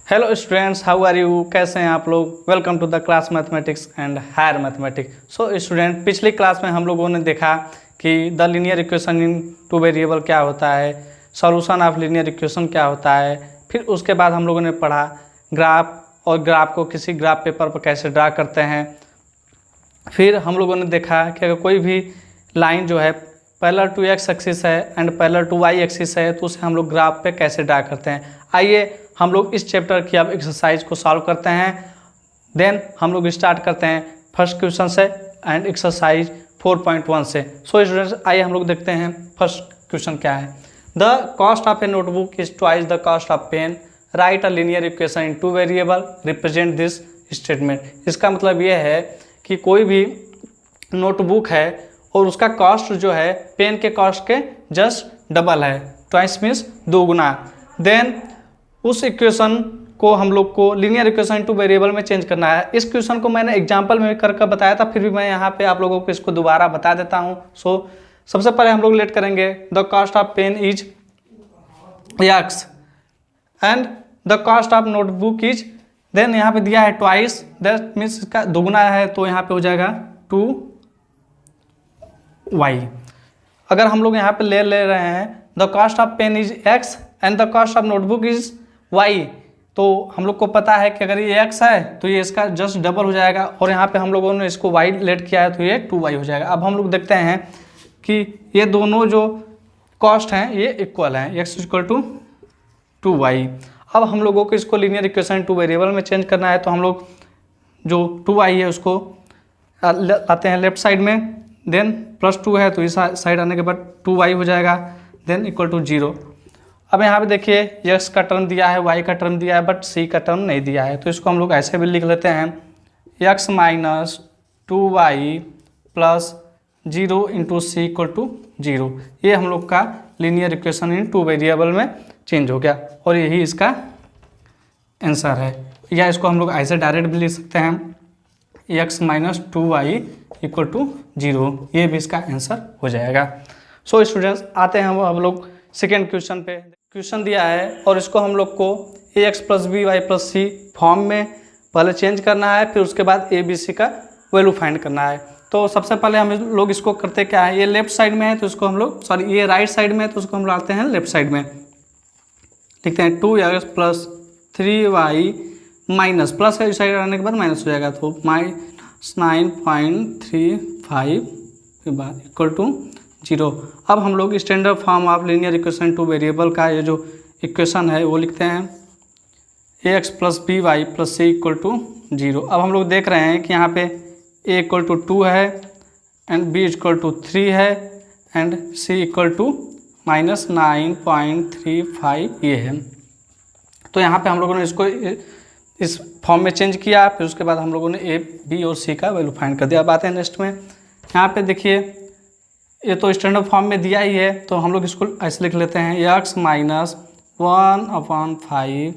Hello students, how are you? कैसे हैं आप लोग? Welcome to the class mathematics and higher mathematics. So student, पिछली क्लास में हम लोगों ने देखा कि the linear equation in two variable क्या होता है, सॉल्यूशन ऑफ लीनियर इक्वेशन क्या होता है। फिर उसके बाद हम लोगों ने पढ़ा ग्राफ, और ग्राफ को किसी ग्राफ पेपर पर कैसे ड्रा करते हैं। फिर हम लोगों ने देखा कि अगर कोई भी लाइन जो है पैरेलल टू एक्स एक्सिस है and parallel to Y axis है तो उसे हम लोग ग्राफ पे कैसे ड्रा करते हैं। आइए हम लोग इस चैप्टर की अब एक्सरसाइज को सॉल्व करते हैं। देन हम लोग स्टार्ट करते हैं फर्स्ट क्वेश्चन से एंड एक्सरसाइज 4.1 से। सो स्टूडेंट्स, आइए हम लोग देखते हैं फर्स्ट क्वेश्चन क्या है। The cost of a notebook is twice the cost of pen, right a linear equation in two variable, represent this statement. इसका मतलब ये है कि कोई भी नोटबुक है और उसका कॉस्ट जो है पेन के कॉस्ट के जस्ट डबल है, ट्वाइस मीन्स दोगुना। देन उस इक्वेशन को हम लोग को लीनियर इक्वेशन टू वेरिएबल में चेंज करना है। इस क्वेश्चन को मैंने एग्जांपल में करके बताया था, फिर भी मैं यहाँ पे आप लोगों को इसको दोबारा बता देता हूँ। सो सबसे पहले हम लोग लेट करेंगे the cost of pen is X and the cost of notebook is, then यहाँ पे दिया है ट्वाइस, दैट मीन्स इसका दोगुना है तो यहाँ पे हो जाएगा 2y। अगर हम लोग यहाँ पे ले रहे हैं the cost of pen is x and the cost of notebook is y, तो हम लोग को पता है कि अगर ये x है तो ये इसका जस्ट डबल हो जाएगा, और यहाँ पे हम लोगों ने इसको y लेट किया है तो ये 2y हो जाएगा। अब हम लोग देखते हैं कि ये दोनों जो कॉस्ट हैं ये इक्वल हैं, x इक्वल टू 2y। अब हम लोगों को इसको लीनियर इक्वेशन टू वेरिएबल में चेंज करना है, तो हम लोग जो 2y है उसको लाते हैं लेफ्ट साइड में, देन +2 है तो इस साइड आने के बाद 2y हो जाएगा, देन इक्वल टू 0। अब यहाँ पे देखिए x का टर्म दिया है, y का टर्म दिया है, बट c का टर्म नहीं दिया है, तो इसको हम लोग ऐसे भी लिख लेते हैं x minus 2y plus 0 into C equal to 0। ये हम लोग का linear equation in two variable में चेंज हो गया और यही इसका आंसर है। या इसको हम लोग ऐसे डायरेक्ट भी लिख सकते हैं x minus 2y equal to 0, ये भी इसका आंसर हो जाएगा। सो स्टूडेंट्स, आते हैं हम लोग सेकेंड क्वेश्चन पे। क्वेश्चन दिया है और इसको हम लोग को ax plus B Y plus c form में पहले चेंज करना है, फिर उसके बाद a b c का वैल्यू फाइंड करना है। तो सबसे पहले हम लोग इसको करते क्या है, ये लेफ्ट साइड में है तो इसको हम लोग, सॉरी ये राइट साइड में है तो उसको हम लाते हैं लेफ्ट साइड में, लिखते हैं 2x plus 3y minus, plus है इस साइड आने के बाद माइनस हो जाएगा, तो -9.35 के बाद इक्वल टू 0। अब हम लोग standard form of linear equation two variable का ये जो इक्वेशन है वो लिखते हैं ax plus B Y plus C equal to 0। अब हम लोग देख रहे हैं कि यहाँ पे a इक्वल टू 2 है एंड b इक्वल टू 3 है एंड c इक्वल टू -9.35 ये है। तो यहाँ पे हम लोगों ने इसको इस फॉर्म में चेंज किया, फिर उसके बाद हम लोगों ने a, b और c का वैल्यू फाइंड कर दिया। अब आते हैं नेक्स्ट में। यहाँ पे देखिए ये तो स्टैंडर्ड फॉर्म में दिया ही है, तो हम लोग इसको ऐसे लिख लेते हैं x minus 1/5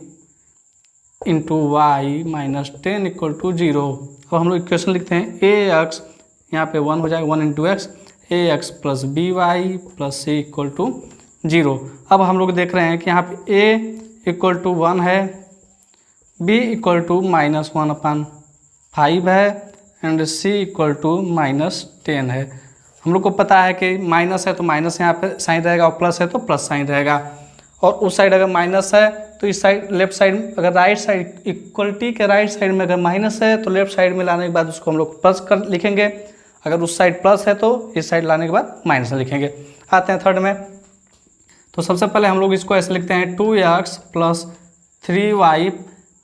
into Y minus 10 equal to 0। अब हम लोग इक्वेशन लिखते हैं ax, यहाँ पे 1 हो जाएगा, 1 into X, ax plus B Y plus C equal to 0। अब हम लोग देख रहे हैं कि यहाँ पे a इक्वल टू 1 है, b इक्वल टू -1/5 है एंड c इक्वल टू -10 है। हम लोग को पता है कि माइनस है तो माइनस यहाँ पे साइन रहेगा और प्लस है तो प्लस साइन रहेगा, और उस साइड अगर माइनस है तो इस साइड लेफ्ट साइड, अगर राइट साइड इक्वलिटी के राइट साइड में अगर माइनस है तो लेफ्ट साइड में लाने के बाद उसको हम लोग प्लस कर लिखेंगे, अगर उस साइड प्लस है तो इस साइड लाने के बाद माइनस लिखेंगे। आते हैं थर्ड में। तो सबसे पहले हम लोग इसको ऐसे लिखते हैं 2x प्लस 3y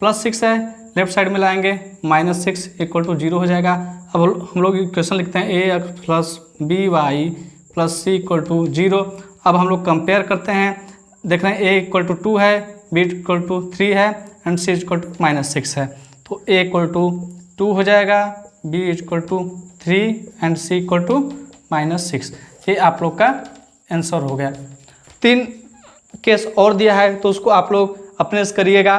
प्लस 6 है, लेफ्ट साइड में लाएंगे -6 इक्वल टू 0 हो जाएगा। अब हम लोग इक्वेशन लिखते हैं ax plus B Y plus C equal to 0। अब हम लोग कंपेयर करते हैं, देख रहे हैं a इक्वल टू 2 है, b इक्वल टू 3 है एंड c इक्वल टू -6 है, तो a इक्वल टू 2 हो जाएगा, b equal to 3 and c equal to -6। ये आप लोग का आंसर हो गया। 3 केस और दिया है तो उसको आप लोग अपने से करिएगा,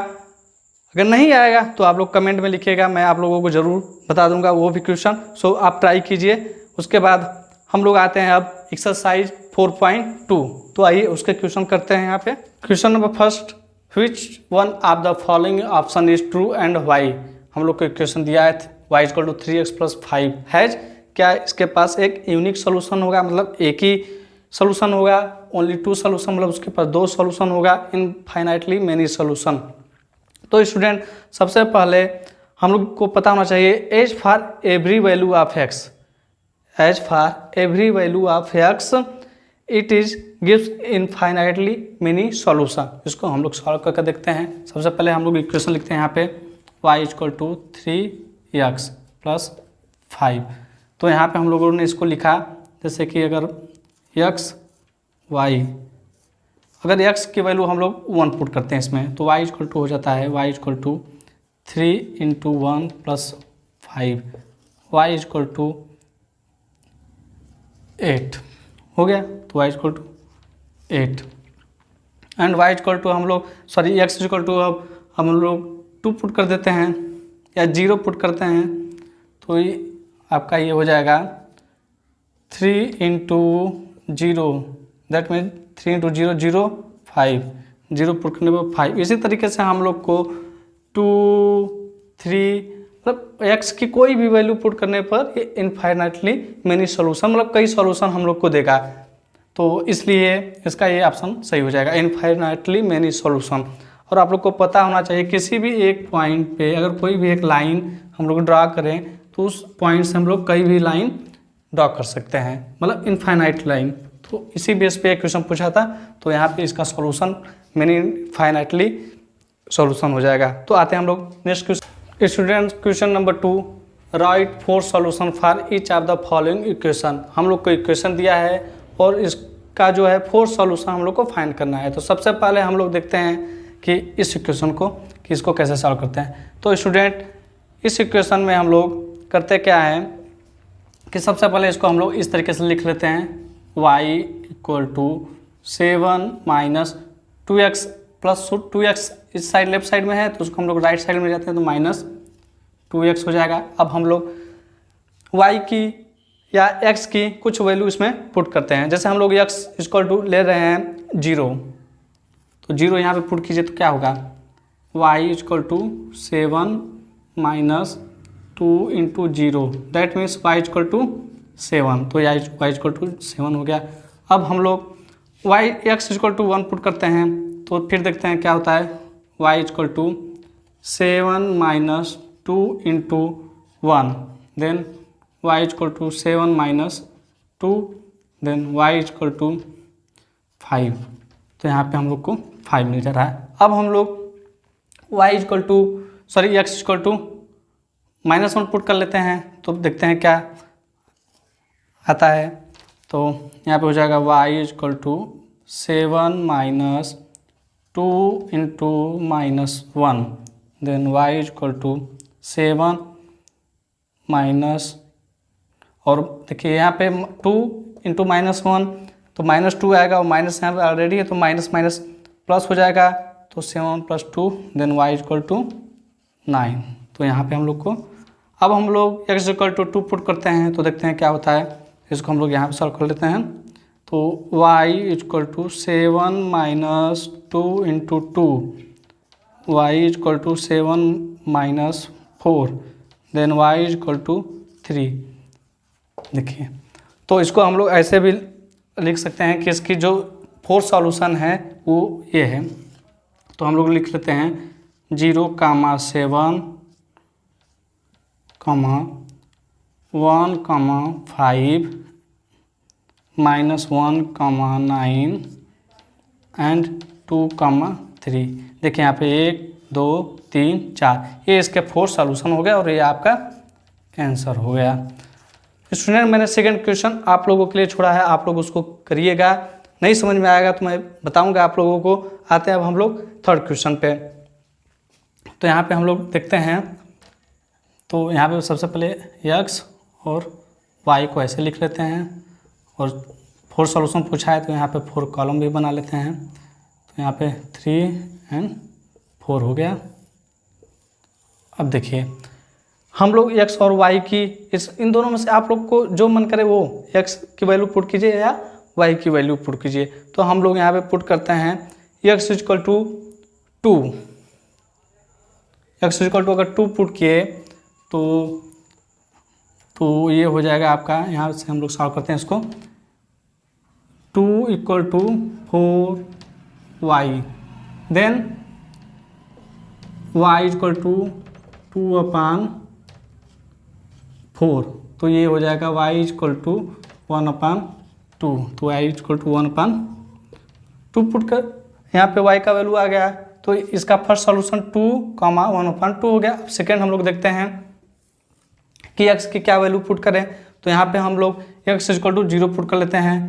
अगर नहीं आएगा तो आप लोग कमेंट में लिखिएगा, मैं आप लोगों को ज़रूर बता दूंगा वो भी क्वेश्चन। सो आप ट्राई कीजिए। उसके बाद हम लोग आते हैं अब एक्सरसाइज 4.2। तो आइए उसके क्वेश्चन करते हैं। यहाँ पे question number first, which one of the following option is true and why. हम लोग को इक्वेशन दिया है y equal to 3x plus 5 has, क्या इसके पास एक यूनिक सोल्यूशन होगा, मतलब एक ही सोल्यूशन होगा, ओनली टू सोल्यूशन, मतलब उसके पास दो सोल्यूशन होगा, इनफाइनाइटली मेनी सोल्यूशन। तो स्टूडेंट सबसे पहले हम लोग को पता होना चाहिए as for every value of x, as for every value of x it is gives infinitely many solution. इसको हम लोग सॉल्व करके देखते हैं। सबसे पहले हम लोग इक्वेशन लिखते हैं यहाँ पे y equal to 3x plus 5। तो यहाँ पे हम लोगों ने इसको लिखा जैसे कि अगर x y, अगर x की वैल्यू हम लोग 1 पुट करते हैं इसमें तो y इक्वल टू हो जाता है y equal to 3 into 1 plus 5, y equal to 8 हो गया। तो y equal to 8 and y equal to हम लोग सॉरी x इक्वल टू अब हम लोग 2 पुट कर देते हैं या 0 पुट करते हैं तो ये आपका ये हो जाएगा 3 into 0, that mean 3 into 0 0 5, 0 put करने पर 5। इसी तरीके से हम लोग को 2 3 मतलब x की कोई भी वैल्यू पुट करने पर ये इनफाइनाइटली मेनी सॉल्यूशन, मतलब कई सॉल्यूशन हम लोग को देगा। तो इसलिए इसका ये ऑप्शन सही हो जाएगा, इनफाइनाइटली मेनी सॉल्यूशन। और आप लोग को पता होना चाहिए किसी भी एक पॉइंट पे अगर कोई भी एक लाइन हम लोग ड्रा करें तो उस पॉइंट से हम लोग कई भी लाइन ड्रॉ कर सकते हैं, मतलब इनफाइनाइट लाइन। तो इसी बेस पे एक क्वेश्चन पूछा था, तो यहाँ पे इसका सॉल्यूशन मेनी इनफाइनाइटली सॉल्यूशन हो जाएगा। तो आते हैं हम लोग next question. Student question number 2, right 4 solution for each of the following equation. हम लोग को इक्वेशन दिया है और इसका जो है 4 सॉल्यूशन हम लोग को फाइंड करना है। तो सबसे पहले हम लोग देखते हैं कि इस इक्वेशन को कि इसको कैसे सॉल्व करते हैं। तो स्टूडेंट इस इक्वेशन में हम लोग करते क्या है कि सबसे पहले इसको हम लोग इस तरीके से लिख लेते हैं y equal to 7 minus 2x plus 2x इस साइड लेफ्ट साइड में है तो उसको हम लोग राइट साइड में जाते हैं तो माइनस 2x हो जाएगा। अब हम लोग y की या x की कुछ वैल्यू इसमें पुट करते हैं। जैसे हम लोग x इक्वल टू ले रहे हैं 0, तो 0 यहाँ पे पुट कीजिए तो क्या होगा y equal to 7 minus 2 into 0, that means y equal to 7। तो y इक्वल टू 7 हो गया। अब हम लोग x इक्वल टू 1 पुट करते हैं तो फिर देखते हैं क्या होता है y equal to 7 minus 2 into 1, then y equal to 7 minus 2, then y equal to 5। तो यहाँ पे हम लोग को 5 मिल जा रहा है। अब हम लोग x इक्वल टू -1 पुट कर लेते हैं तो देखते हैं क्या आता है। तो यहाँ पे हो जाएगा y equal to 7 minus 2 into -1, then y equal to 7 minus, और देखिए यहाँ पे 2 इंटू -1 तो -2 आएगा और माइनस यहाँ पे ऑलरेडी है तो माइनस माइनस प्लस हो जाएगा तो 7 + 2, देन y इक्वल टू 9। तो यहाँ पे हम लोग को अब हम लोग x इक्वल टू 2 पुट करते हैं तो देखते हैं क्या होता है। इसको हम लोग यहाँ पे सॉल्व कर लेते हैं तो y equal to 7 minus 2 into 2, y equal to 7 minus 4, then y equal to 3। देखिए तो इसको हम लोग ऐसे भी लिख सकते हैं कि इसकी जो 4 सॉल्यूशन है वो ये है। तो हम लोग लिख लेते हैं 0, 7, 1, 5, -1, 9 एंड 2, 3। देखिए यहाँ पे 1 2 3 4 ये इसके 4 सॉल्यूशन हो गया और ये आपका आंसर हो गया। स्टूडेंट मैंने सेकंड क्वेश्चन आप लोगों के लिए छोड़ा है, आप लोग उसको करिएगा, नहीं समझ में आएगा तो मैं बताऊंगा आप लोगों को। आते हैं अब हम लोग थर्ड क्वेश्चन पे। तो यहाँ पे हम लोग देखते हैं तो यहाँ पे सबसे पहले x और y को ऐसे लिख लेते हैं और 4 सॉल्यूशन पूछा है तो यहाँ पे 4 कॉलम भी बना लेते हैं। तो यहाँ पे 3 और 4 हो गया। अब देखिए हम लोग x और y की इन दोनों में से आप लोग को जो मन करे वो x की वैल्यू पुट कीजिए या y की वैल्यू पुट कीजिए। तो हम लोग यहाँ पे पुट करते हैं x equal to 2, x equal to अगर 2 पुट किए तो ये हो जाएगा आपका, यहाँ से हम लोग सॉल्व करते हैं इसको, 2 equal to 4y, then y equal to 2/4, तो ये हो जाएगा y इक्वल टू 1/2, तो y इक्वल टू 1/2 पुट कर यहाँ पे y का वैल्यू आ गया, तो इसका फर्स्ट सॉल्यूशन 2, 1/2 हो गया। अब सेकेंड हम लोग देखते हैं कि x की क्या वैल्यू पुट करें, तो यहाँ पे हम लोग x इक्वल टू 0 पुट कर लेते हैं,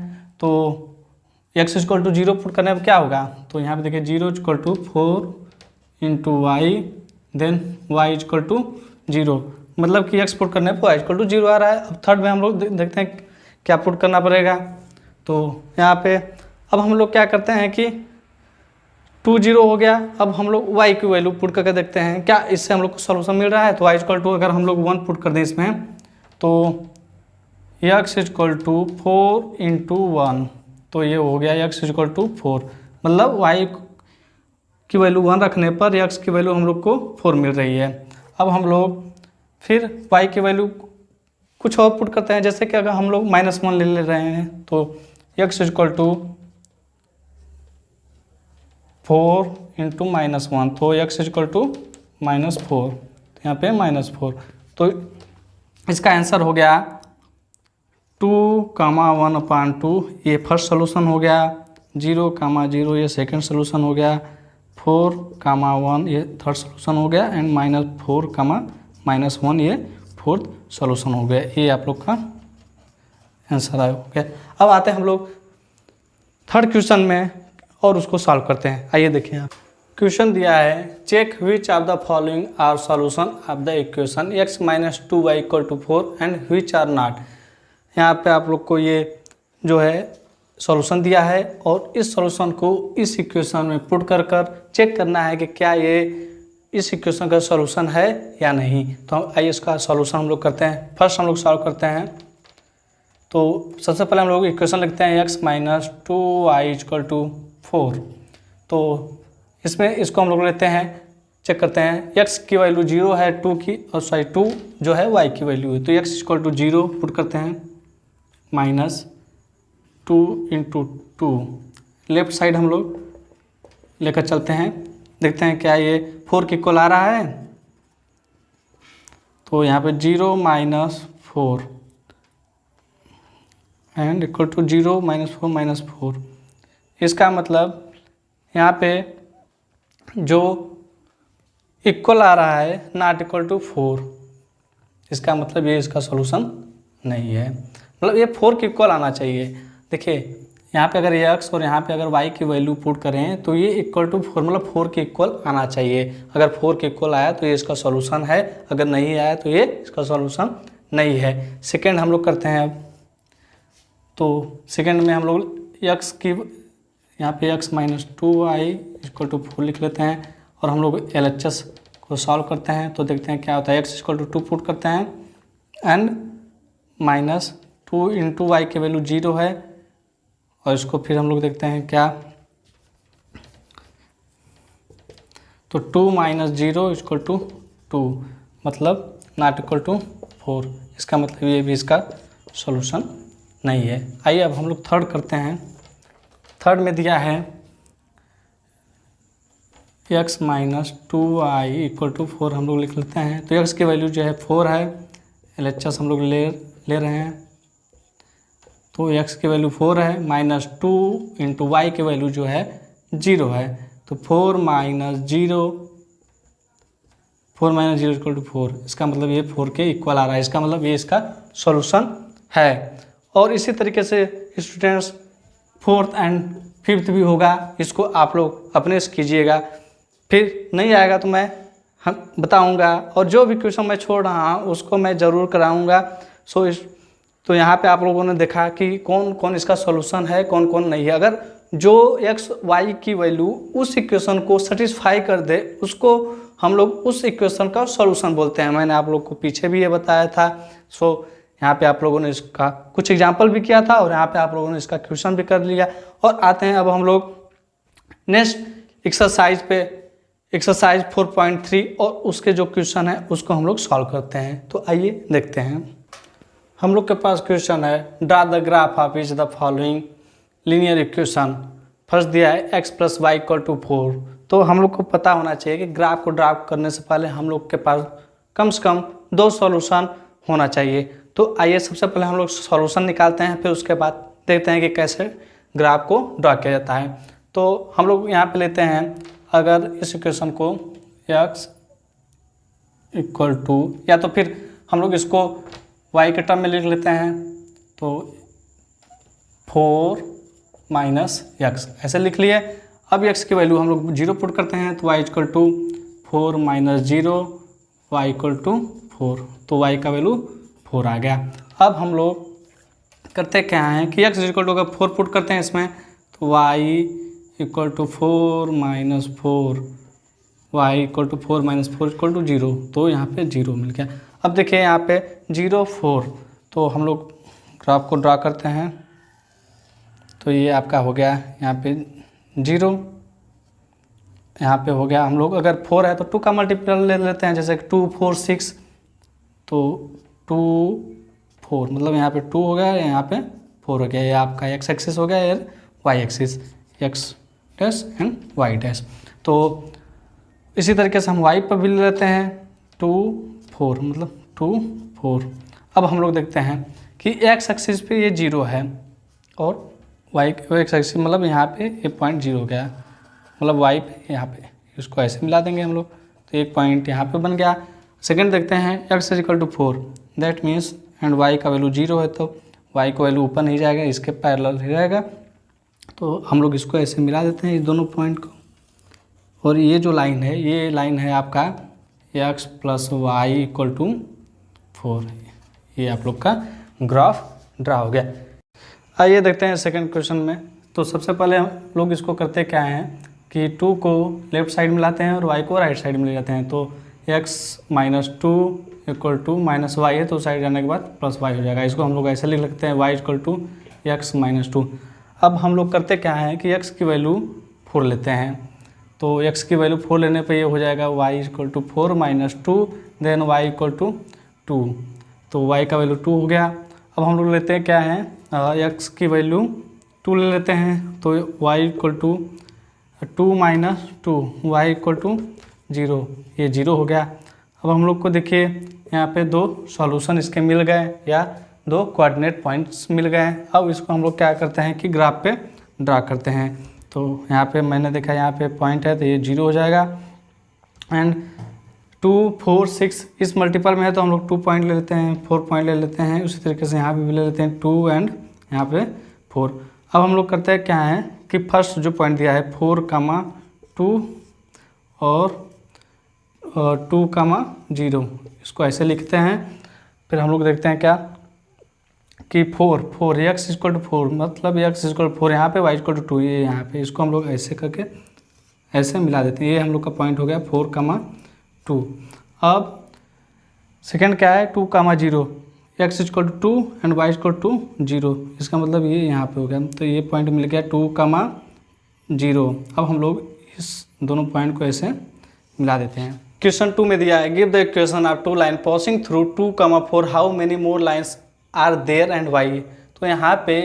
तो x इक्वल टू 0 पुट करने पर क्या होगा, तो यहाँ पे देखिए 0 equal to 4 into y, then y equal to 0, मतलब कि x पुट करने पर y इक्वल टू 0 आ रहा है। अब थर्ड में हम लोग देखते हैं क्या पुट करना पड़ेगा, तो यहाँ पे अब हम लोग क्या करते हैं कि 2 0 हो गया, अब हम लोग y की वैल्यू पुट करके देखते हैं क्या इससे हम लोग को सॉल्यूशन मिल रहा है, तो y इक्वल टू अगर हम लोग 1 पुट कर दें इसमें, तो x इक्वल टू 4 इंटू 1, तो ये हो गया x इक्वल टू 4, मतलब y की वैल्यू 1 रखने पर x की वैल्यू हम लोग को 4 मिल रही है। अब हम लोग फिर y की वैल्यू कुछ और पुट करते हैं, जैसे कि अगर हम लोग -1 ले रहे हैं, तो x इक्वल टू 4 इंटू -1, तो x इक्वल टू -4, तो यहाँ पे -4, तो इसका आंसर हो गया 2, 1/2, ये फर्स्ट सोल्यूशन हो गया, 0, 0 ये सेकंड सोल्यूशन हो गया, 4, 1 ये थर्ड सोल्यूशन हो गया, एंड -4, -1 ये फोर्थ सोल्यूशन हो गया। ये आप लोग का आंसर आया हो गया। अब आते हैं हम लोग थर्ड क्वेश्चन में और उसको सॉल्व करते हैं। आइए देखिए, आप क्वेश्चन दिया है, check which of the following are solution of the equation x - 2y = 4 and which are not. यहाँ पे आप लोग को ये जो है सॉल्यूशन दिया है और इस सॉल्यूशन को इस इक्वेशन में पुट कर चेक करना है कि क्या ये इस इक्वेशन का सॉल्यूशन है या नहीं। तो आइए इसका सॉल्यूशन हम लोग करते हैं। फर्स्ट हम लोग सॉल्व करते हैं, तो सबसे पहले हम लोग इक्वेशन लिखते हैं x - 2y = 4। तो इसमें इसको हम लोग लेते हैं, चेक करते हैं, x की वैल्यू 0 है, 2 की, और 2 जो है y की वैल्यू है, तो x = 0 पुट करते हैं, -2 × 2, लेफ्ट साइड हम लोग लेकर चलते हैं, देखते हैं क्या ये 4 के इक्वल आ रहा है। तो यहाँ पे 0 - 4 एंड इक्वल टू 0 - 4 इसका मतलब यहाँ पे जो इक्वल आ रहा है नॉट इक्वल टू 4, इसका मतलब ये इसका सॉल्यूशन नहीं है, मतलब ये 4 के इक्वल आना चाहिए। देखिए यहाँ पे अगर ये x और यहाँ पे अगर y की वैल्यू पुट करें तो ये = 4, मतलब 4 के इक्वल आना चाहिए। अगर 4 के इक्वल आया तो ये इसका सॉल्यूशन है, अगर नहीं आया तो ये इसका सॉल्यूशन नहीं है। सेकंड हम लोग करते हैं अब, तो सेकंड में हम लोग x की यहाँ पे x - 2y = 4 लिख लेते हैं और हम लोग LHS को सॉल्व करते हैं। तो देखते हैं क्या होता है, x = 2 पुट करते हैं एंड -2 × y की वैल्यू 0 है, और इसको फिर हम लोग देखते हैं क्या, तो 2 - 0 = 2, मतलब नॉट इक्वल टू 4, इसका मतलब ये भी इसका सॉल्यूशन नहीं है। आइए अब हम लोग थर्ड करते हैं। थर्ड में दिया है x - 2y = 4, हम लोग लिख लेते हैं। तो x की वैल्यू जो है 4 है, LHS हम लोग ले रहे हैं, तो x की वैल्यू 4 है, -2 × y की वैल्यू जो है 0 है, तो 4 - 0 = 4, इसका मतलब ये 4 के इक्वल आ रहा है, इसका मतलब ये इसका सॉल्यूशन है। और इसी तरीके से स्टूडेंट्स 4th एंड 5th भी होगा, इसको आप लोग अपने से कीजिएगा, फिर नहीं आएगा तो मैं बताऊंगा, और जो भी क्वेश्चन मैं छोड़ रहा हूँ उसको मैं ज़रूर कराऊंगा। तो यहाँ पे आप लोगों ने देखा कि कौन कौन इसका सॉल्यूशन है, कौन कौन नहीं है। अगर जो x y की वैल्यू उस इक्वेशन को सेटिस्फाई कर दे उसको हम लोग उस इक्वेशन का सॉल्यूशन बोलते हैं। मैंने आप लोग को पीछे भी ये बताया था। यहाँ पे आप लोगों ने इसका कुछ एग्जाम्पल भी किया था और यहाँ पे आप लोगों ने इसका क्वेश्चन भी कर लिया। और आते हैं अब हम लोग नेक्स्ट एक्सरसाइज पे, एक्सरसाइज 4.3 और उसके जो क्वेश्चन है उसको हम लोग सॉल्व करते हैं। तो आइए देखते हैं। हम लोग के पास क्वेश्चन है draw the graph of each the following linear equation. First दिया है x + y = 4। तो हम लोग को पता होना चाहिए कि ग्राफ को ड्रा करने से पहले हम लोग के पास कम से कम 2 सॉल्यूशन होना चाहिए। तो आइए सबसे पहले हम लोग सॉल्यूशन निकालते हैं, फिर उसके बाद देखते हैं कि कैसे ग्राफ को ड्रा किया जाता है। तो हम लोग यहाँ पे लेते हैं, अगर इस इक्वेशन को x = या तो फिर हम लोग इसको y के टर्म में लिख लेते हैं, तो 4 - x ऐसे लिख लिए। अब x की वैल्यू हम लोग 0 पुट करते हैं, तो y = 4 - 0 y = 4, तो y का वैल्यू 4 आ गया। अब हम लोग करते क्या हैं कि x = अगर 4 पुट करते हैं इसमें, तो y = 4 - 4 y = 4 - 4 = 0, तो यहाँ पे 0 मिल गया। अब देखिए यहाँ पे 0 4, तो हम लोग ग्राफ को ड्रा करते हैं। तो ये आपका हो गया यहाँ पे 0, यहाँ पे हो गया। हम लोग अगर 4 है तो 2 का मल्टीपल ले लेते हैं, जैसे 2 4 6, तो 2 4 मतलब यहाँ पे 2 हो गया, यहाँ पे 4 हो गया। ये आपका x एक्सिस हो गया, ये y axis, x dash and y dash. तो इसी तरीके से हम y पर भी ले लेते हैं 2 4 मतलब 2 4। अब हम लोग देखते हैं कि x एक्सिस पे ये 0 है और y x एक्सिस मतलब यहाँ पे ये पॉइंट 0 हो गया, मतलब y पे यहाँ पे इसको ऐसे मिला देंगे हम लोग, तो एक पॉइंट यहाँ पे बन गया। सेकंड देखते हैं x = 4, that means and y का वैल्यू 0 है, तो y का वैल्यू ऊपर नहीं जाएगा, इसके पैरेलल ही रहेगा। तो हम लोग इसको ऐसे मिला देते हैं इस दोनों पॉइंट को, और ये जो लाइन है, ये लाइन है आपका x + y = 4। ये आप लोग का ग्राफ ड्रा हो गया। आइए देखते हैं सेकंड क्वेश्चन में। तो सबसे पहले हम लोग इसको करते क्या हैं कि 2 को लेफ्ट साइड में लाते हैं और y को राइट साइड में ले जाते हैं। तो x - 2 = -y है, तो साइड जाने के बाद +y हो जाएगा। इसको हम लोग ऐसे लिख लेते हैं, y = x - 2। अब हम लोग करते क्या हैं कि x की वैल्यू 4 लेते हैं। तो x की वैल्यू 4 लेने पे ये हो जाएगा y = 4 - 2 देन y = 2, तो y का वैल्यू 2 हो गया। अब हम लोग लेते हैं क्या है, x की वैल्यू 2 ले लेते हैं, तो y = 2 - 2 y = 0, ये 0 हो गया। अब हम लोग को देखिए यहाँ पे 2 सॉल्यूशन इसके मिल गए या 2 कोऑर्डिनेट पॉइंट्स मिल गए। अब इसको हम लोग क्या करते हैं कि ग्राफ पे ड्रा करते हैं। तो यहाँ पे मैंने देखा यहाँ पे पॉइंट है, तो ये 0 हो जाएगा। एंड 2 4 6 इस मल्टीपल में है, तो हम लोग 2 पॉइंट ले लेते हैं, 4 पॉइंट ले लेते हैं। उसी तरीके से यहाँ पे भी ले लेते हैं 2 एंड यहाँ पे 4। अब हम लोग करते हैं क्या है कि फर्स्ट जो पॉइंट दिया है 4, 2 और 2, 0, इसको ऐसे लिखते हैं। फिर हम लोग देखते हैं क्या कि 4 x = 4 मतलब x = 4, यहाँ पे y = 2, ये यहाँ पे इसको हम लोग ऐसे करके ऐसे मिला देते हैं। ये हम लोग का पॉइंट हो गया 4, 2। अब सेकंड क्या है 2, 0, x = 2 एंड y = 0, इसका मतलब ये यहाँ पे हो गया। तो ये पॉइंट मिल गया 2, 0। अब हम लोग इस दोनों पॉइंट को ऐसे मिला देते हैं। क्वेश्चन 2 में दिया है give the equation of 2 line passing through 2, 4 how many more lines are there and why. तो यहाँ पे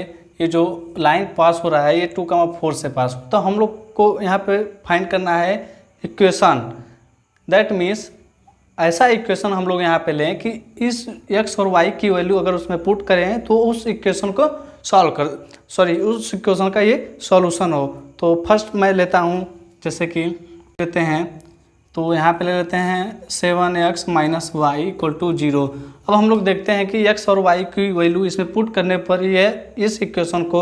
ये जो लाइन पास हो रहा है ये 2, 4 से पास हो, तो हम लोग को यहाँ पे फाइंड करना है इक्वेशन। दैट मीन्स ऐसा इक्वेशन हम लोग यहाँ पे लें कि इस x और y की वैल्यू अगर उसमें पुट करें तो उस इक्वेशन को उस इक्वेशन का ये सॉल्यूशन हो। तो फर्स्ट मैं लेता हूँ, जैसे कि लेते हैं, तो यहाँ पे ले लेते हैं 7x - y = 0। अब हम लोग देखते हैं कि x और y की वैल्यू इसमें पुट करने पर ये इस इक्वेशन को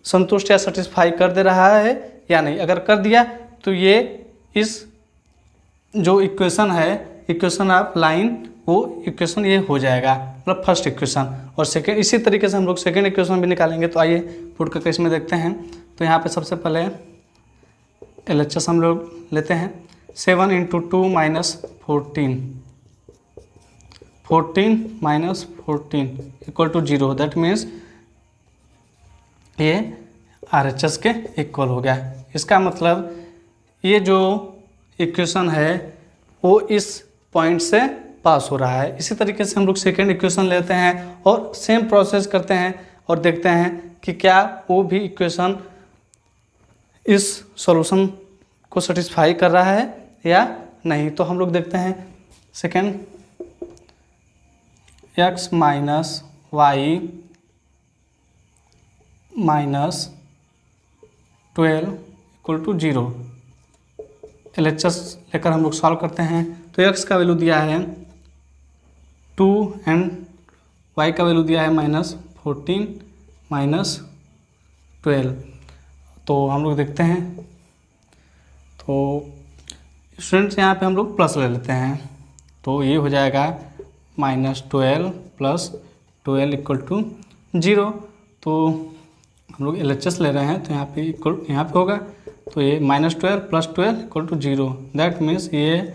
संतुष्ट या सेटिस्फाई कर दे रहा है या नहीं। अगर कर दिया तो ये इस जो इक्वेशन है, इक्वेशन ऑफ लाइन, वो इक्वेशन ये हो जाएगा, मतलब फर्स्ट इक्वेशन। और सेकेंड इसी तरीके से हम लोग सेकेंड इक्वेशन भी निकालेंगे। तो आइए पुट करके इसमें देखते हैं। तो यहाँ पे सबसे पहले LHS हम लोग लेते हैं 7 × 2 - 14, 14 - 14 = 0, दैट मीन्स ये RHS के इक्वल हो गया। इसका मतलब ये जो इक्वेशन है वो इस पॉइंट से पास हो रहा है। इसी तरीके से हम लोग सेकेंड इक्वेशन लेते हैं और सेम प्रोसेस करते हैं और देखते हैं कि क्या वो भी इक्वेशन इस सॉल्यूशन को सेटिस्फाई कर रहा है या नहीं। तो हम लोग देखते हैं second, x minus y minus 12 equal to 0। LHS लेकर हम लोग सॉल्व करते हैं। तो x का वैल्यू दिया है 2 एंड y का वैल्यू दिया है -14 -12। तो हम लोग देखते हैं, तो स्टूडेंट्स यहाँ पे हम लोग प्लस ले लेते हैं। तो ये हो जाएगा -12 + 12 इक्वल टू 0। तो हम लोग LHS ले रहे हैं तो यहाँ पे इक्वल यहाँ पे होगा। तो ये -12 + 12 इक्वल टू 0। दैट मीन्स ये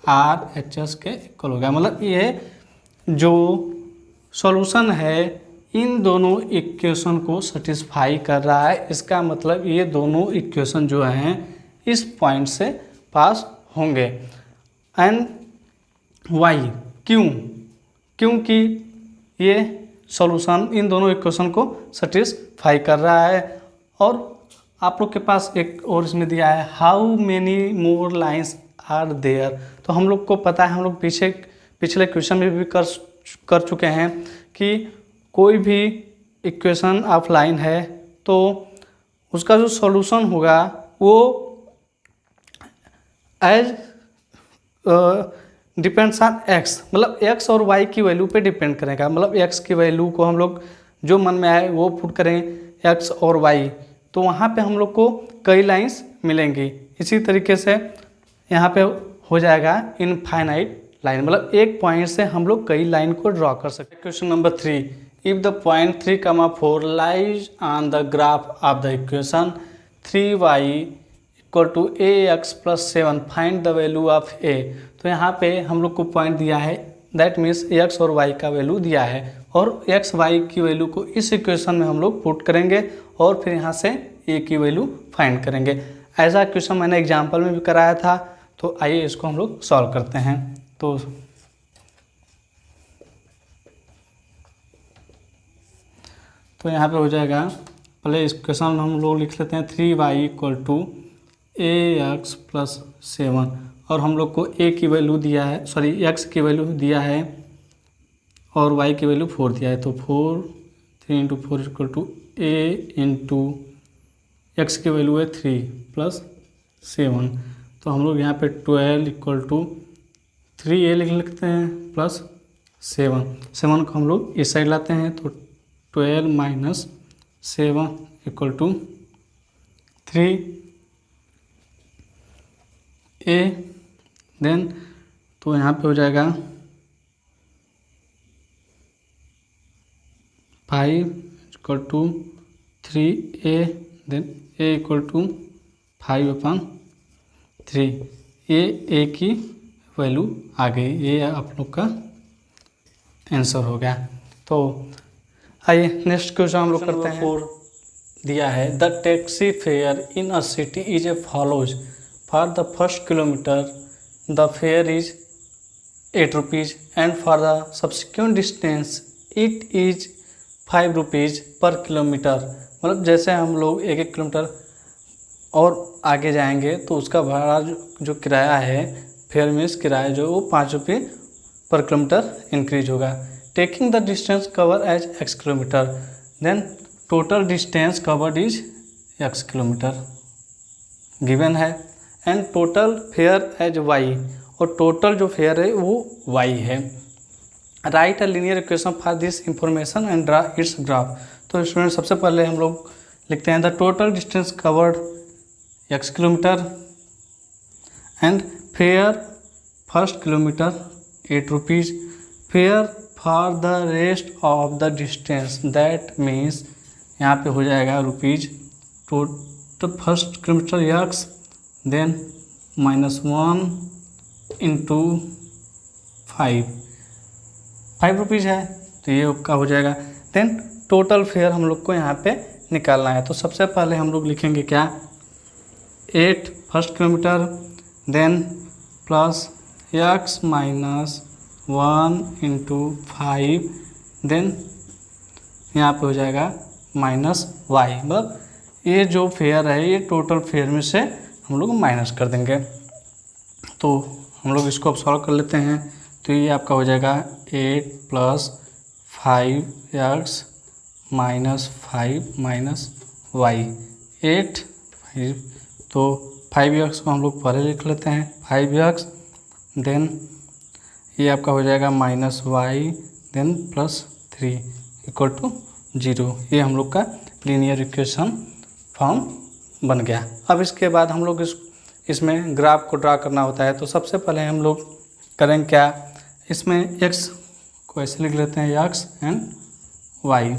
RHS के इक्वल होगा। मतलब ये जो सॉल्यूशन है इन दोनों इक्वेशन को सेटिस्फाई कर रहा है। इसका मतलब ये दोनों इक्वेशन जो हैं इस पॉइंट से पास होंगे। एंड वाई क्योंकि ये सॉल्यूशन इन दोनों इक्वेशन को सेटिस्फाई कर रहा है। और आप लोग के पास एक और इसमें दिया है how many more lines are there. तो हम लोग को पता है, हम लोग पिछले क्वेश्चन में भी कर चुके हैं कि कोई भी इक्वेशन ऑफ लाइन है तो उसका जो सॉल्यूशन होगा वो एज डिपेंड्स ऑन x, मतलब x और y की वैल्यू पे डिपेंड करेगा। मतलब x की वैल्यू को हम लोग जो मन में आए वो पुट करें x और y, तो वहाँ पे हम लोग को कई लाइंस मिलेंगी। इसी तरीके से यहाँ पे हो जाएगा इनफाइनाइट लाइन, मतलब एक पॉइंट से हम लोग कई लाइन को ड्रॉ कर सकते हैं। Question number 3, if the point 3,4 lies on the graph of the equation 3y = ax + 7 find the value of a। तो यहाँ पे हम लोग को पॉइंट दिया है, दैट मीन्स x और y का वैल्यू दिया है और x y की वैल्यू को इस इक्वेशन में हम लोग पुट करेंगे और फिर यहाँ से a की वैल्यू फाइंड करेंगे। ऐसा क्वेश्चन मैंने एग्जाम्पल में भी कराया था। तो आइए इसको हम लोग सॉल्व करते हैं। तो यहाँ पे हो जाएगा, पहले इस क्वेश्चन हम लोग लिख लेते हैं 3y = ax + 7 और हम लोग को a की वैल्यू दिया है, सॉरी x की वैल्यू दिया है और y की वैल्यू 4 दिया है। तो 3 × 4 = a × x की वैल्यू है 3 + 7। तो हम लोग यहाँ पे 12 = 3a लिख लेते हैं प्लस 7 को हम लोग इस साइड लाते हैं। तो 12 - 7 = 3a। देन तो यहाँ पे हो जाएगा 5 = 3a। Then a = 5/3। ये a की वैल्यू आ गई, ये आप लोग का आंसर हो गया। तो आइए नेक्स्ट क्वेश्चन हम लोग करते हैं। 4 दिया है the taxi fair in a city is a follows. For the first kilometre the fair is 8 rupees and for the subsequent distance it is 5 rupees पर किलोमीटर। मतलब जैसे हम लोग 1-1 किलोमीटर और आगे जाएंगे तो उसका भाड़ा जो किराया है, फेयर मीन्स किराया जो वो 5 रुपये पर किलोमीटर इंक्रीज होगा। Taking the distance cover as x kilometre, then total distance covered is x kilometre given है and total fare as y, और टोटल जो फेयर है वो y है। Right a linear equation for this information and draw its graph. तो student सबसे पहले हम लोग लिखते हैं the total distance covered x kilometre and fare first kilometre 8 rupees, fare for the rest of the distance, that means यहाँ पे हो जाएगा rupees total first kilometre x, then -1 × 5 rupees है तो ये का हो जाएगा। देन टोटल फेयर हम लोग को यहाँ पे निकालना है। तो सबसे पहले हम लोग लिखेंगे क्या, 8 first kilometre, then plus x minus 1 into 5, then यहाँ पे हो जाएगा माइनस y। मतलब ये जो फेयर है ये टोटल फेयर में से हम लोग माइनस कर देंगे। तो हम लोग इसको अब सॉल्व कर लेते हैं। तो ये आपका हो जाएगा 8 plus 5x minus 5 minus y, 8 5। तो 5x को हम लोग पहले लिख लेते हैं 5x, देन ये आपका हो जाएगा minus y, then plus 3 equal to 0। ये हम लोग का लीनियर इक्वेशन फॉर्म बन गया। अब इसके बाद हम लोग इसमें ग्राफ को ड्रा करना होता है। तो सबसे पहले हम लोग करेंगे क्या, इसमें x को ऐसे लिख लेते हैं x एंड y।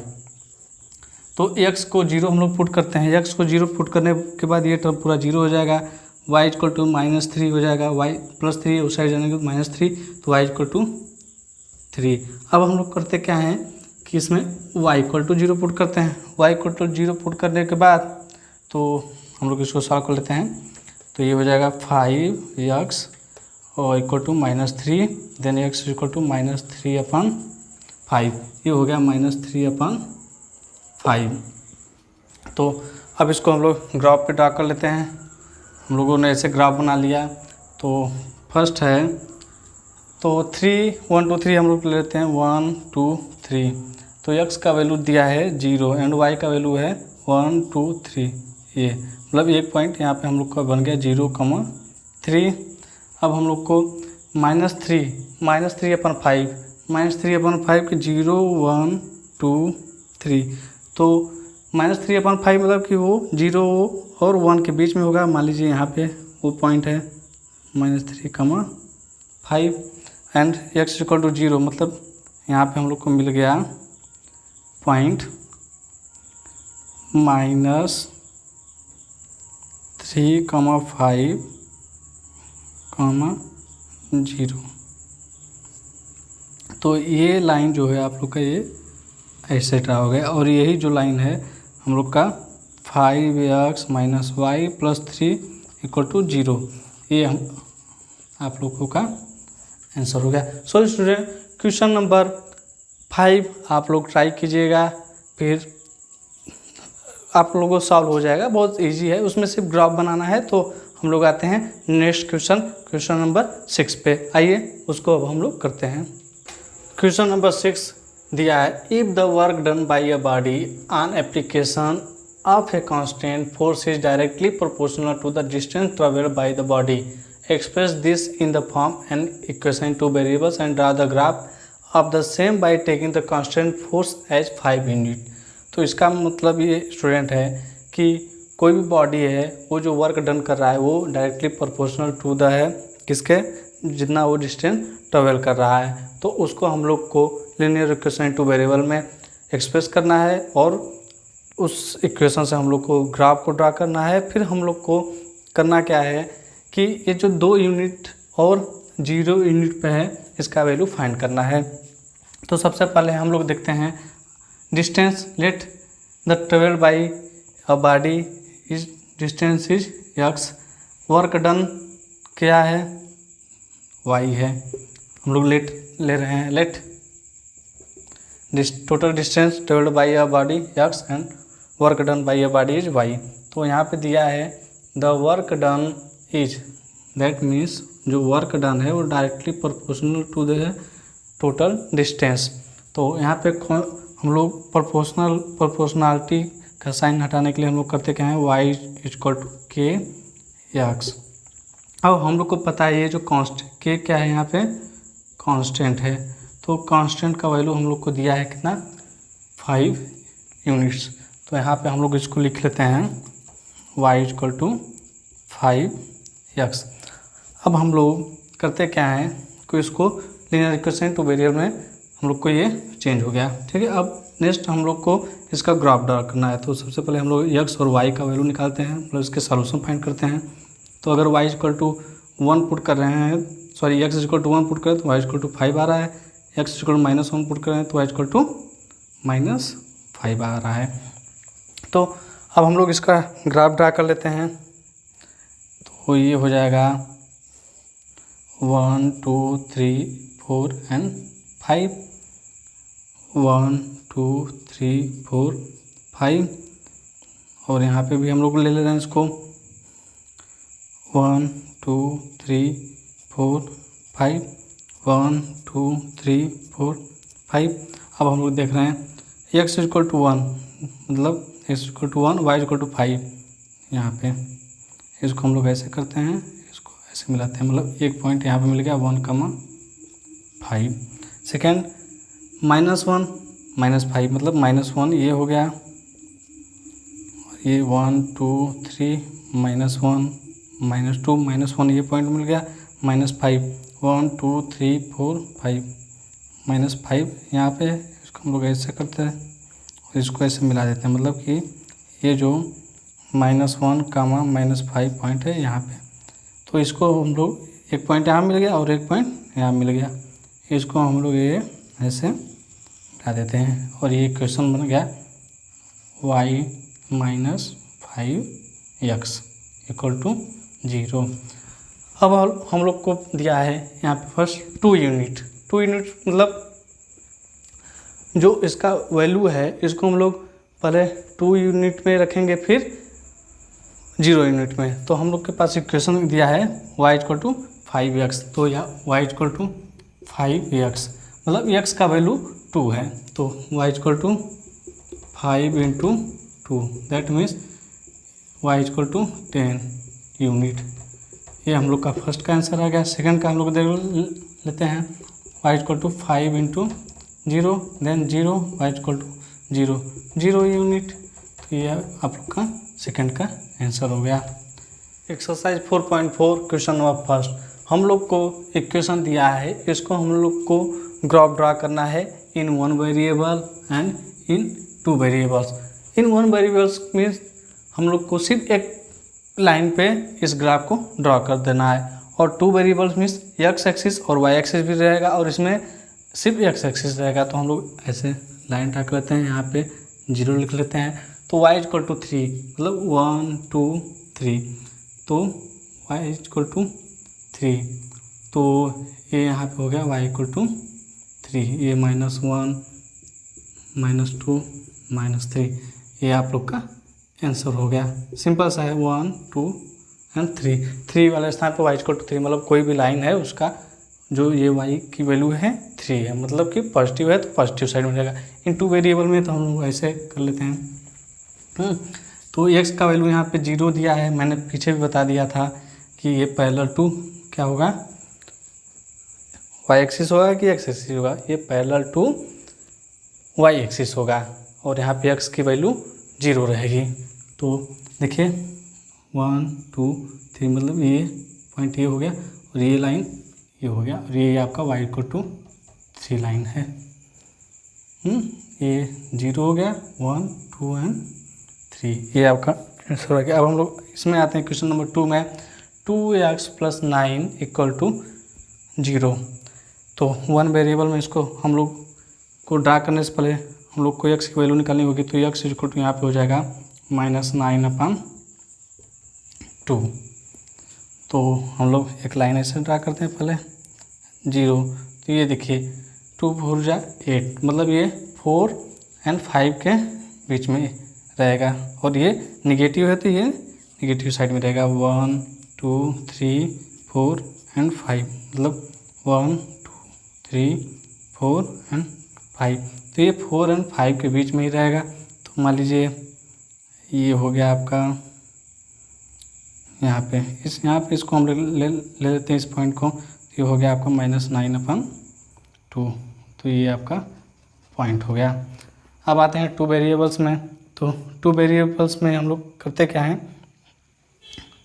तो x को 0 हम लोग पुट करते हैं, x को 0 पुट करने के बाद ये टर्म पूरा 0 हो जाएगा, y इक्वल टू माइनस 3 हो जाएगा, y प्लस 3 उस साइड जाने के माइनस 3, तो y इक्वल टू 3। अब हम लोग करते क्या हैं कि इसमें y इक्वल टू 0 पुट करते हैं, y इक्वल टू 0 पुट करने के बाद तो हम लोग इसको सॉल्व कर लेते हैं। तो ये हो जाएगा 5x और equal to minus 3, then x equal to minus 3/5, ये हो गया माइनस 3/5। तो अब इसको हम लोग ग्राफ पे ड्रा कर लेते हैं। हम लोगों ने ऐसे ग्राफ बना लिया। तो फर्स्ट है तो 3 1 2 3 हम लोग ले लेते हैं 1 2 3। तो x का वैल्यू दिया है 0 एंड y का वैल्यू है 1 2 3, ये मतलब एक पॉइंट यहाँ पे हम लोग का बन गया 0,3। अब हम लोग को माइनस 3/5 कि 0 1 2 3, तो -3/5 मतलब कि वो 0 और 1 के बीच में होगा। मान लीजिए यहाँ पे वो पॉइंट है -3,5 एंड x इक्वल टू 0, मतलब यहाँ पे हम लोग को मिल गया पॉइंट -3,5, 0। तो ये लाइन जो है आप लोग का ये ऐसे ड्रा हो गया, और यही जो लाइन है हम लोग का 5x minus y plus 3 equal to 0, ये हम आप लोगों का आंसर हो गया। सो स्टूडेंट क्वेश्चन नंबर 5 आप लोग ट्राई कीजिएगा, फिर आप लोगों को सॉल्व हो जाएगा, बहुत इजी है। उसमें सिर्फ ग्राफ बनाना है। तो हम लोग आते हैं नेक्स्ट क्वेश्चन नंबर 6 पे। आइए उसको अब हम लोग करते हैं। क्वेश्चन नंबर 6 दिया है, if the work done by a body on application of a constant force is directly proportional to the distance travelled by the body, express this in the form and equation two variables and draw the graph of the same by taking the constant force as 5 unit. तो इसका मतलब ये student है कि कोई भी body है वो जो वर्क डन कर रहा है वो डायरेक्टली प्रोपोर्शनल टू द है किसके, जितना वो डिस्टेंस ट्रेवल कर रहा है। तो उसको हम लोग को लीनियर इक्वेशन टू वेरिएबल में एक्सप्रेस करना है, और उस इक्वेशन से हम लोग को ग्राफ को ड्रा करना है। फिर हम लोग को करना क्या है कि ये जो 2 यूनिट और 0 यूनिट पे है इसका वैल्यू फाइंड करना है। तो सबसे पहले हम लोग देखते हैं distance, let the travel by a body is distance is x, work done क्या है y है, हम लोग लेट ले रहे हैं, let total distance travelled by a body x and work done by a body is y। तो यहाँ पे दिया है the work done is, that means जो वर्क डन है वो directly proportional to the total distance. तो यहाँ पे हम लोग प्रोपोर्शनलिटी का साइन हटाने के लिए हम लोग करते क्या है, y इक्वल टू के एक्स। अब हम लोग को पता है ये जो कांस्टेंट के क्या है, यहाँ पे कांस्टेंट है। तो कांस्टेंट का वैल्यू हम लोग को दिया है कितना, 5 यूनिट्स। तो यहाँ पे हम लोग इसको लिख लेते हैं y इक्वल टू 5x। अब हम लोग करते क्या है कि इसको लीनियर इक्वेशन टू वेरिएबल में हम लोग को ये चेंज हो गया, ठीक है। अब नेक्स्ट हम लोग को इसका ग्राफ ड्रा करना है। तो सबसे पहले हम लोग x और y का वैल्यू निकालते हैं, मतलब इसके सॉल्यूशन फाइंड करते हैं। तो अगर y इक्वल टू 1 पुट कर रहे हैं, sorry x equal to 1 put करें तो y इक्वल टू 5 आ रहा है, x इक्वल टू -1 पुट करें तो y इक्वल टू -5 आ रहा है। तो अब हम लोग इसका ग्राफ ड्रा कर लेते हैं। तो ये हो जाएगा 1 2 3 4 एंड 5, 1 2 3 4 5। और यहाँ पे भी हम लोग ले रहे हैं इसको 1 2 3 4 5, 1 2 3 4 5। अब हम लोग देख रहे हैं x इक्वल टू 1, मतलब x equal to 1, y equal to 5। यहाँ पे इसको हम लोग ऐसे करते हैं, इसको ऐसे मिलाते हैं, मतलब एक पॉइंट यहाँ पे मिल गया 1,5। सेकेंड -1 -5, मतलब -1 ये हो गया, और ये 1 2 3 -1 -2 -1 ये पॉइंट मिल गया, -5 1 2 3 4 5 -5 यहाँ पे। इसको हम लोग ऐसे करते हैं और इसको ऐसे मिला देते हैं, मतलब कि ये जो -1, -5 पॉइंट है यहाँ पे, तो इसको हम लोग एक पॉइंट यहाँ मिल गया और एक पॉइंट यहाँ मिल गया, इसको हम लोग ये ऐसे मिला देते हैं और ये इक्वेशन बन गया y - 5x इक्वल टू 0। अब हम लोग को दिया है यहाँ पे फर्स्ट 2 यूनिट मतलब जो इसका वैल्यू है इसको हम लोग पहले 2 यूनिट में रखेंगे फिर 0 यूनिट में। तो हम लोग के पास इक्वेशन दिया है y इक्वल टू 5x, तो यहाँ y इक्वल टू 5x, मतलब x का वैल्यू 2 है, तो y equal to 5 × 2, that means y equal to 10 unit. ये हम लोग का फर्स्ट का आंसर आ गया। सेकंड का हम लोग देख लेते हैं y equal to 5 × 0 then 0 y equal to 0 unit. तो ये आप लोग का सेकंड का आंसर हो गया। एक्सरसाइज 4.4 क्वेश्चन नंबर फर्स्ट, हम लोग को इक्वेशन दिया है, इसको हम लोग को ग्राफ ड्रा करना है इन 1 variable and in 2 variables. In 1 variables means हम लोग को सिर्फ एक लाइन पे इस ग्राफ को ड्रा कर देना है, और 2 वेरिएबल्स मीन्स x एक्सिस और y एक्सिस भी रहेगा और इसमें सिर्फ x एक्सिस रहेगा। तो हम लोग ऐसे लाइन ड्रा कर लेते हैं, यहाँ पे 0 लिख लेते हैं। तो y इक्वल टू 3, मतलब 1 2 3, तो y इक्वल टू 3, तो ये यहाँ पे हो गया y इक्वल टू 3, ये -1 -2 -3, ये आप लोग का आंसर हो गया। सिंपल सा है, 1 2 एंड 3 वाले स्थान पर y इक्वल टू 3, मतलब कोई भी लाइन है उसका जो ये y की वैल्यू है 3 है, मतलब कि पॉजिटिव है तो पॉजिटिव साइड में जाएगा। इन 2 वेरिएबल में तो हम लोग ऐसे कर लेते हैं। तो x का वैल्यू यहाँ पे 0 दिया है, मैंने पीछे भी बता दिया था कि ये पैरेलल टू क्या होगा, y एक्सिस होगा कि x एक्सिस होगा, ये पैरेलल टू y एक्सिस होगा, और यहाँ पे x की वैल्यू 0 रहेगी। तो देखिए 1 2 3, मतलब ये पॉइंट ये हो गया और ये लाइन ये हो गया, और ये आपका y इक्वल टू 3 लाइन है। ये 0 हो गया, 1 2 एंड 3, ये आपका आंसर हो गया। अब हम लोग इसमें आते हैं क्वेश्चन नंबर 2 में, 2x + 9 इक्वल टू 0। तो 1 वेरिएबल में इसको हम लोग को ड्रा करने से पहले हम लोग को x की वैल्यू निकालनी होगी, तो x इक्वल टू यहाँ पे हो जाएगा -9/2। तो हम लोग एक लाइन ऐसे ड्रा करते हैं पहले 0, तो ये देखिए 2 4 जा 8, मतलब ये 4 एंड 5 के बीच में रहेगा, और ये निगेटिव है तो ये निगेटिव साइड में रहेगा। 1 2 3 4 एंड 5, मतलब 1 2 3 4 एंड 5, तो ये 4 एंड 5 के बीच में ही रहेगा। तो मान लीजिए ये हो गया आपका यहाँ पे इसको हम ले लेते हैं इस पॉइंट को, ये हो गया आपका -9/2, तो ये आपका पॉइंट हो गया। अब आते हैं 2 वेरिएबल्स में, तो 2 वेरिएबल्स में हम लोग करते क्या हैं,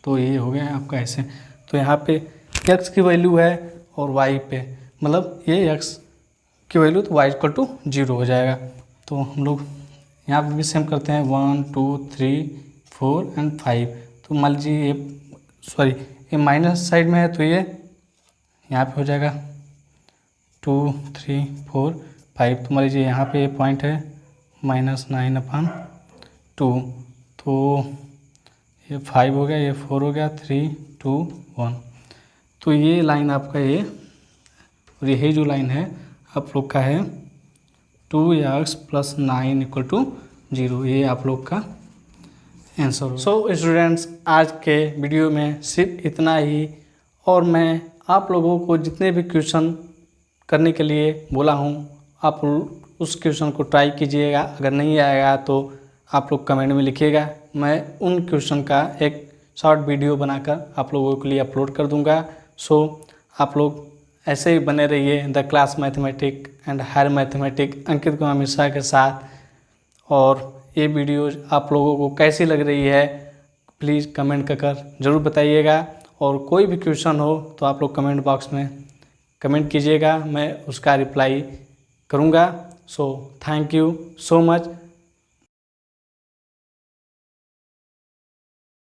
तो ये हो गया आपका ऐसे, तो यहाँ पे x की वैल्यू है और y पे, मतलब ये x की वैल्यू तो y इक्वल टू 0 हो जाएगा। तो हम लोग यहाँ पे भी सेम करते हैं 1 2 3 4 एंड 5। तो मान लीजिए ये माइनस साइड में है, तो ये यहाँ पे हो जाएगा 2 3 4 5। तो मान लीजिए यहाँ पे ये पॉइंट है -9/2, तो ये 5 हो गया, ये 4 हो गया, 3 2 1। तो ये लाइन आपका ये, और यही जो लाइन है आप लोग का है 2x + 9 = 0। ये आप लोग का आंसर हो। सो स्टूडेंट्स, आज के वीडियो में सिर्फ इतना ही, और मैं आप लोगों को जितने भी क्वेश्चन करने के लिए बोला हूँ आप उस क्वेश्चन को ट्राई कीजिएगा। अगर नहीं आएगा तो आप लोग कमेंट में लिखिएगा, मैं उन क्वेश्चन का एक शॉर्ट वीडियो बनाकर आप लोगों के लिए अपलोड कर दूंगा। सो आप लोग ऐसे ही बने रहिए the class mathematic and higher mathematic Ankit Kumar Mishra के साथ। और ये वीडियो आप लोगों को कैसी लग रही है प्लीज़ कमेंट कर ज़रूर बताइएगा, और कोई भी क्वेश्चन हो तो आप लोग कमेंट बॉक्स में कमेंट कीजिएगा, मैं उसका रिप्लाई करूँगा। So thank you so much.